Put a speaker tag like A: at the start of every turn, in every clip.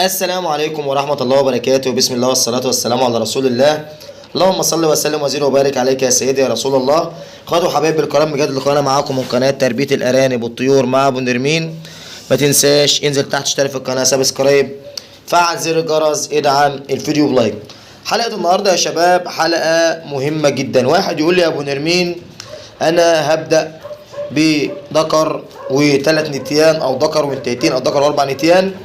A: السلام عليكم ورحمة الله وبركاته. بسم الله والصلاة والسلام على رسول الله. اللهم صل وسلم وزد وبارك عليك يا سيدي يا رسول الله. اخواتي وحبايبي الكرام، بجد لقاءنا معاكم من قناة تربية الأرانب والطيور مع أبو نرمين. ما تنساش انزل تحت اشترك في القناة، سبسكرايب، فعل زر الجرس، ادعم الفيديو بلايك. حلقة النهاردة يا شباب حلقة مهمة جدا. واحد يقول لي يا أبو نرمين أنا هبدأ بذكر وثلاث نتيان أو ذكر ونتيتين أو ذكر وأربع نتيان،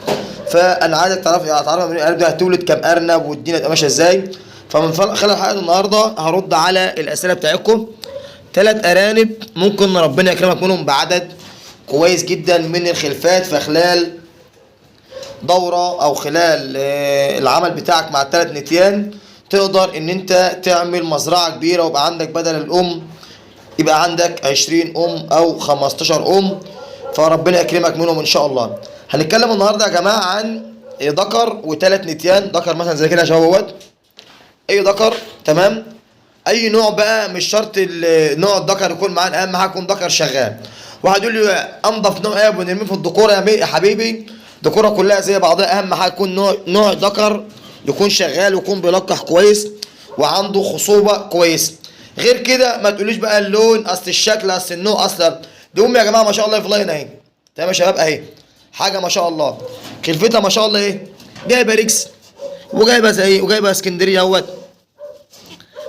A: فانا عايزك تعرف من الارنب ده هتولد كام ارنب والدنيا تبقى ماشيه ازاي. فمن خلال حلقه النهارده هرد على الاسئله بتاعتكم. 3 ارانب ممكن ربنا يكرمك منهم بعدد كويس جدا من الخلفات في خلال دوره او خلال العمل بتاعك مع ال3 نتيان، تقدر ان انت تعمل مزرعه كبيره ويبقى عندك بدل الام يبقى عندك 20 او 15 فربنا يكرمك منهم ان شاء الله. هنتكلم النهارده يا جماعه عن ذكر وثلاث نتيان. ذكر مثلا زي كده يا شباب اهوت، اي ذكر تمام، اي نوع بقى، مش شرط النوع الذكر يكون معاه، اهم حاجه يكون ذكر شغال. واحد يقول لي انضف نوع ايه يا ابو نرمين في الذكوره يا حبيبي؟ الذكوره كلها زي بعضها، اهم حاجه يكون نوع ذكر يكون شغال ويكون بيلقح كويس وعنده خصوبه كويس. غير كده ما تقوليش بقى اللون، اصل الشكل، اصل النوع، اصلا دي امي يا جماعه ما شاء الله في لاين اهي تمام يا شباب اهي، حاجه ما شاء الله، خلفتها ما شاء الله ايه، جايبه ريكس وجايبه زي وجايبه اسكندريه اهوت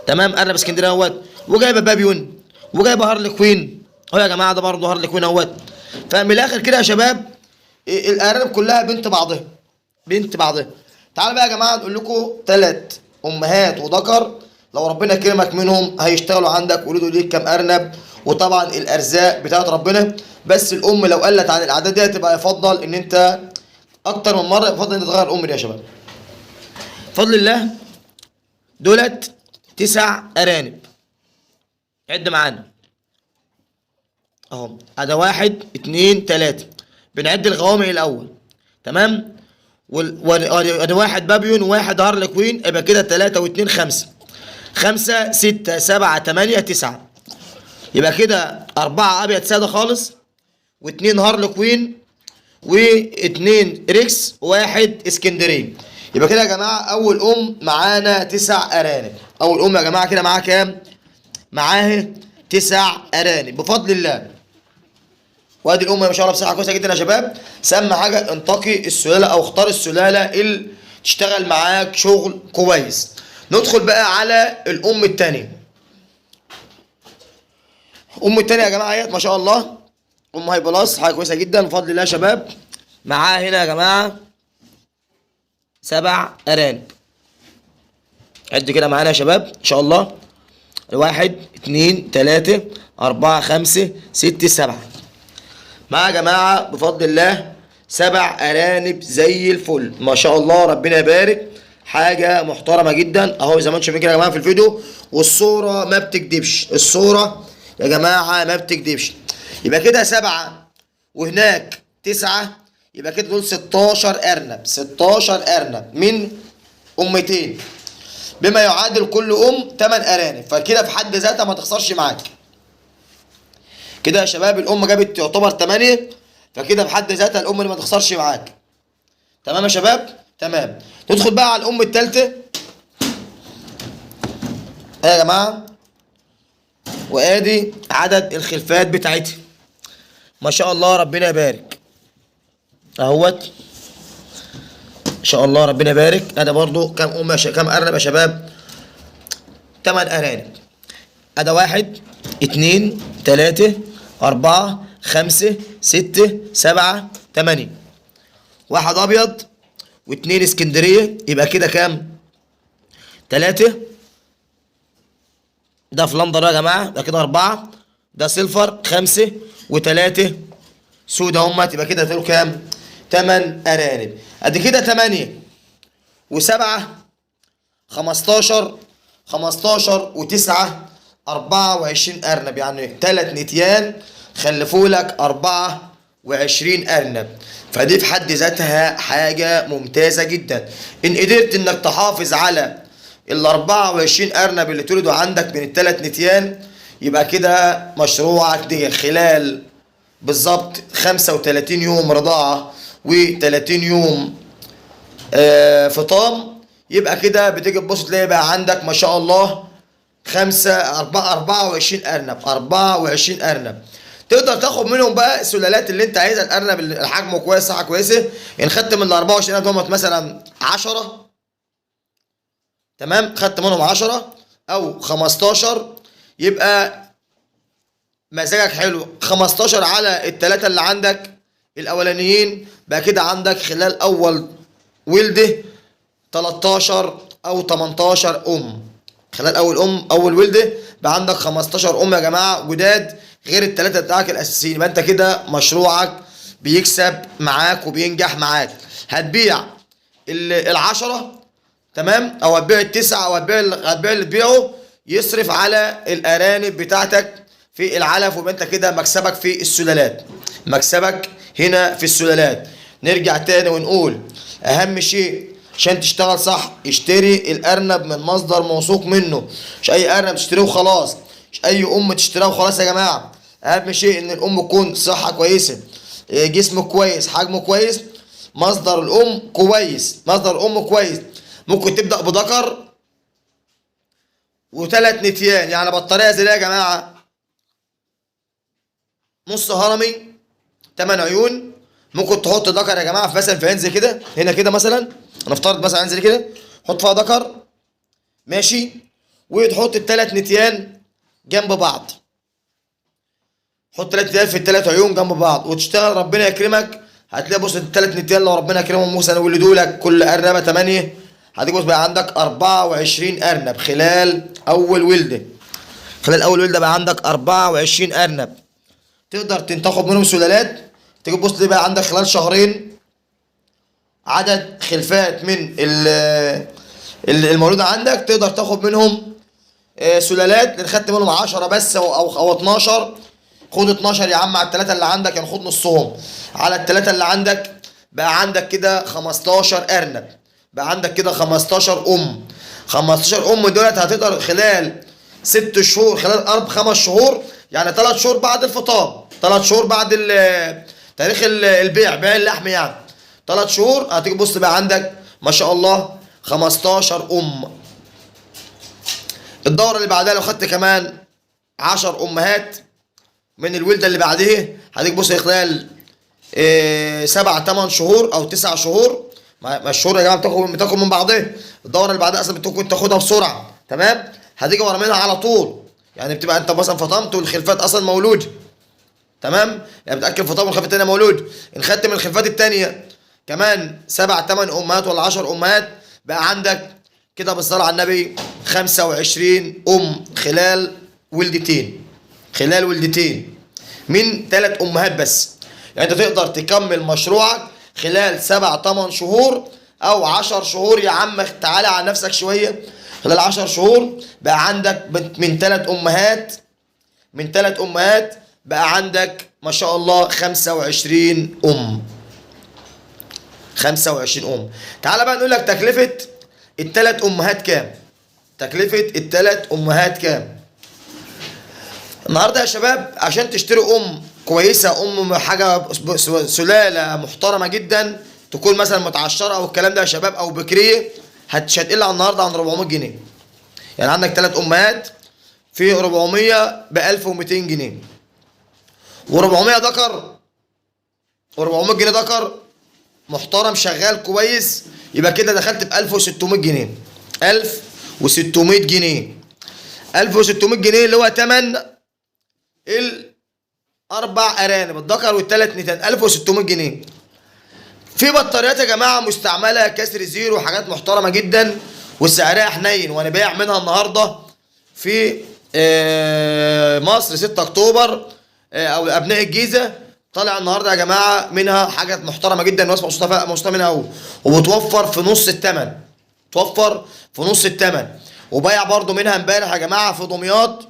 A: تمام، ارنب اسكندريه اهوت، وجايبه بابيون وجايبه هارلي كوين اهو يا جماعه، ده برضه هارلي كوين اهوت. فمن الاخر كده يا شباب الارانب كلها بنت بعضها بنت بعضها. تعالوا بقى يا جماعه نقول لكم 3 امهات وذكر لو ربنا كرمك منهم هيشتغلوا عندك ويولدوا ليك كام ارنب، وطبعا الارزاق بتاعت ربنا. بس الام لو قلت عن الاعداد دي تبقى يفضل ان انت اكتر من مره، يفضل ان انت تغير الام دي يا شباب. بفضل الله دولت 9 ارانب. عد معانا اهو، ادي 1 2 3، بنعد الغوامق الاول تمام، وادي 1 بابيون وواحد هارلي كوين، يبقى كده 3 و2 5، 5 6 7 8 9، يبقى كده 4 ابيض ساده خالص و2 هارلي كوين و2 ريكس وواحد اسكندريه. يبقى كده يا جماعه اول معانا 9 ارانب. اول يا جماعه كده معاها كام؟ معاها 9 ارانب بفضل الله. وادي ما شاء الله بصراحه كويسه جدا يا شباب. اهم حاجه انتقي السلاله او اختار السلاله اللي تشتغل معاك شغل كويس. ندخل بقى على الام الثانيه. الثانيه يا جماعه اهيت ما شاء الله، هاي بلس، حاجه كويسه جدا بفضل الله يا شباب. معاها هنا يا جماعه 7 ارانب. عد كده معانا يا شباب ان شاء الله، 1 2 3 4 5 6 7. معايا يا جماعه بفضل الله 7 ارانب زي الفل ما شاء الله، ربنا يبارك، حاجه محترمه جدا اهو زي ما انتم شايفين كده يا جماعه في الفيديو، والصوره ما بتكدبش، الصوره يا جماعه ما بتكدبش. يبقى كده 7 وهناك 9، يبقى كده دول 16 ارنب، 16 ارنب من امتين، بما يعادل كل 8 ارانب. فكده في حد ذاتها ما تخسرش معاك. كده يا شباب الام جابت يعتبر 8، فكده في حد ذاتها الام اللي ما تخسرش معاك. تمام يا شباب؟ تمام. ندخل بقى على الام الثالثه يا جماعه، وادي عدد الخلفات بتاعتها ما شاء الله، ربنا يبارك اهوت ان شاء الله، ربنا يبارك. ادي برضو كام كام ارنب يا شباب؟ 8 ارانب. ادي 1 2 3 4 5 6 7 8، 1 ابيض و2 اسكندريه، يبقى كده كام؟ 3. ده فلندر يا جماعه، يبقى كده 4. ده سيلفر 5 و3 سودا همت، يبقى كده دول كام؟ 8 ارانب. ادي كده 8 و7 15 و9 24 ارنب، يعني 3 نتيان خلفوا لك 24 ارنب. فدي في حد ذاتها حاجه ممتازه جدا. ان قدرت انك تحافظ على ال 24 ارنب اللي تولدوا عندك من ال3 نتيان، يبقى كده مشروعك دي خلال بالظبط 35 يوم رضاعه و30 يوم فطام، يبقى كده بتيجي تبص تلاقي بقى عندك ما شاء الله 24 أرنب. 24 أرنب تقدر تاخد منهم بقى السلالات اللي انت عايزها. الارنب اللي حجمه كويس، صحه كويسه، ان خدت من ال 24 ارنب دول مثلا 10، تمام، خدت منهم 10 او 15 يبقى مزاجك حلو. 15 على الثلاثه اللي عندك الاولانيين بقى كده عندك خلال اول ولده 13 او 18 خلال اول ولده بقى عندك 15 يا جماعه جداد غير الثلاثه بتاعك الاساسيين. يبقى انت كده مشروعك بيكسب معاك وبينجح معاك. هتبيع العشرة، تمام، او هتبيع التسعة، او هتبيع اللي تبيعه يصرف على الارانب بتاعتك في العلف، ويبقى انت كده مكسبك في السلالات. مكسبك هنا في السلالات. نرجع تاني ونقول اهم شيء عشان تشتغل صح، اشتري الارنب من مصدر موثوق منه. مش اي ارنب تشتريه وخلاص، مش اي تشتريها وخلاص يا جماعه. اهم شيء ان الام تكون صحه كويسه، جسمه كويس، حجمه كويس، مصدر الام كويس. ممكن تبدا بذكر وثلاث نتيان، يعني بطاريه زي دي يا جماعه، نص هرمي، 8 عيون. ممكن تحط ذكر يا جماعه في مثلا في عين زي كده، هنا كده مثلا، هنفترض مثلا عين زي كده، حط فيها ذكر، ماشي، وتحط الثلاث نتيان جنب بعض. حط 3 نتيان في الثلاث عيون جنب بعض وتشتغل، ربنا يكرمك. هتلاقي بص الثلاث نتيان لو ربنا يكرمهم مثلا يولدوا لك كل ارنبه 8، هتيجي بص بقى عندك 24 ارنب خلال اول ولده. بقى عندك 24 ارنب تقدر تاخد منهم سلالات. تيجي تبص تلاقي بقى عندك خلال شهرين عدد خلفات من المولوده عندك تقدر تاخد منهم سلالات. اللي خدت منهم 10 بس او 12، خد 12 يا عم على الثلاثه اللي عندك، يعني خد نصهم على الثلاثه اللي عندك. بقى عندك كده 15 ارنب، بقى عندك كده 15 15 دولت هتقدر خلال 6 شهور، خلال 5 شهور، يعني 3 شهور بعد الفطام، 3 شهور بعد تاريخ البيع، بيع اللحم يعني، 3 شهور هتيجي تبص بقى عندك ما شاء الله 15 الدورة اللي بعدها لو خدت كمان 10 امهات من الولدة اللي بعدها، هتيجي تبص خلال 7 8 شهور او 9 شهور. ما الشهور يا جماعه بتاخد من بعضها. الدورة اللي بعدها اصلا ممكن تاخدها بسرعة، تمام، هتيجي ورا منها على طول. يعني بتبقى انت مثلا فطمت والخلفات اصلا مولوده، تمام، يعني بتاكل فطام والخلفات الثانيه مولود. ان خدت من الخلفات الثانيه كمان 7 8 امهات ولا 10 امهات، بقى عندك كده بالصلاه على النبي 25 خلال ولدتين، من 3 امهات بس. يعني انت تقدر تكمل مشروعك خلال 7 8 شهور او 10 شهور. يا عم تعالى على نفسك شويه، خلال 10 شهور بقى عندك من 3 امهات بقى عندك ما شاء الله 25 25 تعالى بقى نقول لك تكلفة ال3 امهات كام. النهارده يا شباب عشان تشتري كويسة، حاجة سلالة محترمة جدا، تكون مثلا متعشرة او الكلام ده يا شباب، او بكرية، هتقل على النهارده عن 400 جنيه. يعني عندك 3 امهات في 400 ب 1200 جنيه، و400 ذكر، و400 جنيه ذكر محترم شغال كويس، يبقى كده دخلت ب 1600 جنيه. 1600 جنيه 1600 جنيه اللي هو ثمن الاربع ارانب الذكر والثلاث نتان، 1600 جنيه. في بطاريات يا جماعه مستعمله كسر زيرو، حاجات محترمه جدا وسعرها حنين، وانا بايع منها النهارده في مصر 6 اكتوبر او ابناء الجيزه. طالع النهارده يا جماعه منها حاجات محترمه جدا، ناس مبسوطه منها قوي، وبتوفر في نص الثمن. وبايع برضو منها امبارح يا جماعه في دمياط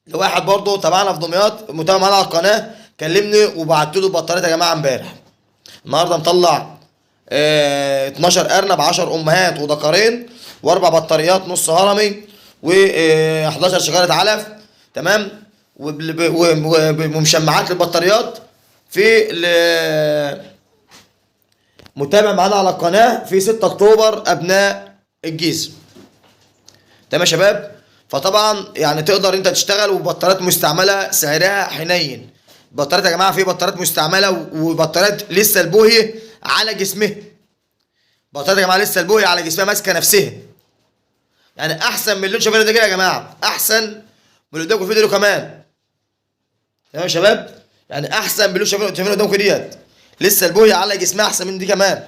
A: لواحد برضو تبعنا في دمياط متابع معانا على القناه، كلمني وبعت له بطاريات يا جماعه امبارح. النهارده مطلع 12 ارنب، 10 امهات وذكرين، واربع بطاريات نص هرمي، و11 شجره علف، تمام، ومشمعات للبطاريات في متابع معانا على القناه في 6 اكتوبر ابناء الجيزه. تمام يا شباب. فطبعا يعني تقدر انت تشتغل وبطاريات مستعمله سعرها حنين. بطاريات يا جماعه، في بطاريات مستعمله وبطاريات لسه البوهي على جسمها. بطاريات يا جماعه لسه البوهي على جسمها ماسكه نفسها. يعني احسن من اللي انتوا شايفينه ده كده يا جماعه، احسن من اللي قدامكم في الفيديو كمان. تمام يا شباب. يعني احسن من اللي انتوا شايفينه قدامكم ديت. لسه البوهي على جسمها احسن من دي كمان.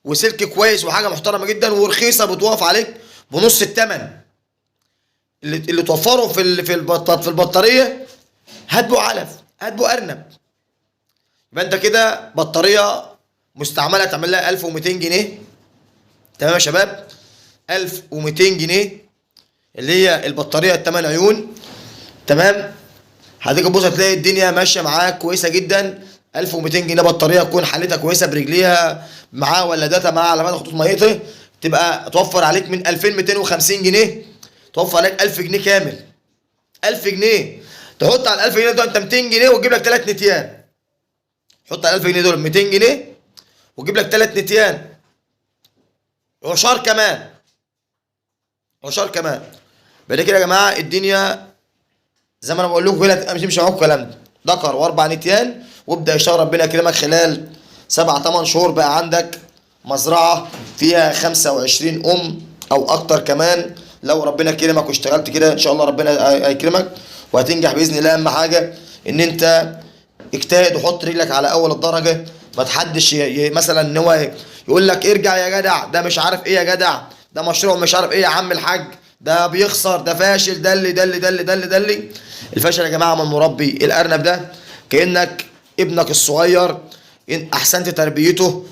A: وسلك كويس وحاجه محترمه جدا ورخيصه، بتوقف عليك بنص الثمن اللي توفره في البطاريه. هات بو علف، هات بو ارنب. يبقى انت كده بطاريه مستعمله تعمل لها 1200 جنيه. تمام يا شباب. 1200 جنيه اللي هي البطاريه ال8 عيون. تمام. هتيجي تبص هتلاقي الدنيا ماشيه معاك كويسه جدا. 1200 جنيه بطاريه تكون حالتها كويسه برجليها، معاه ولاداتها، معاه علامات خطوط ميته، تبقى توفر عليك من 2250 جنيه توفر عليك 1000 جنيه كامل. 1000 جنيه تحط على 1000 جنيه ده انت 200 جنيه وتجيب لك 3 نتيان. حط على 1000 جنيه دول 200 جنيه وتجيب لك 3 نتيان. عشار كمان، عشار كمان. بعد كده يا جماعه الدنيا زي ما انا بقول لكم كده مش معاكم الكلام ده. ذكر واربع نتيان وابدا يشتغل، ربنا يكرمك خلال 7 8 شهور بقى عندك مزرعه فيها 25 او اكتر كمان. لو ربنا كرمك واشتغلت كده ان شاء الله ربنا هيكرمك وهتنجح باذن الله. اهم حاجه ان انت اجتهد وحط رجلك على اول الدرجه. ما تحدش مثلا ان هو يقول لك ارجع يا جدع، ده مش عارف ايه يا جدع، ده مشروع مش عارف ايه يا عم الحاج، ده بيخسر، ده فاشل، دلي. الفشل يا جماعه من مربي الارنب ده. كانك ابنك الصغير ان احسنت تربيته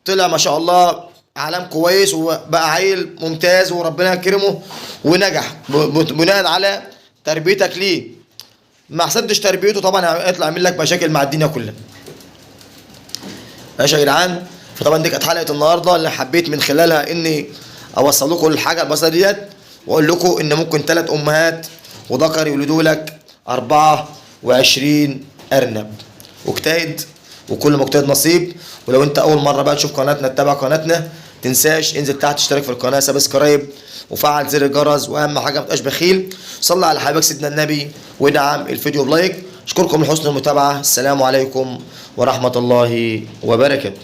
A: طلع ما شاء الله علام كويس وبقى عيل ممتاز وربنا يكرمه ونجح بناء على تربيتك ليه. ما احسنتش تربيته طبعا هيطلع يعمل لك مشاكل مع الدنيا كلها. ماشي يا جدعان. فطبعا دي كانت حلقه النهارده اللي حبيت من خلالها اني اوصل لكم الحاجه البسيطه ديت، واقول لكم ان ممكن 3 امهات وذكر يولدوا لك 24 ارنب. واجتهد وكل مجتهد نصيب. ولو انت اول مره بقى تشوف قناتنا تتابع قناتنا، تنساش انزل تحت اشترك في القناه، سبسكرايب وفعل زر الجرس، واهم حاجه ما تبقاش بخيل. صلى على حبيبك سيدنا النبي ودعم الفيديو بلايك. اشكركم لحسن المتابعه. السلام عليكم ورحمه الله وبركاته.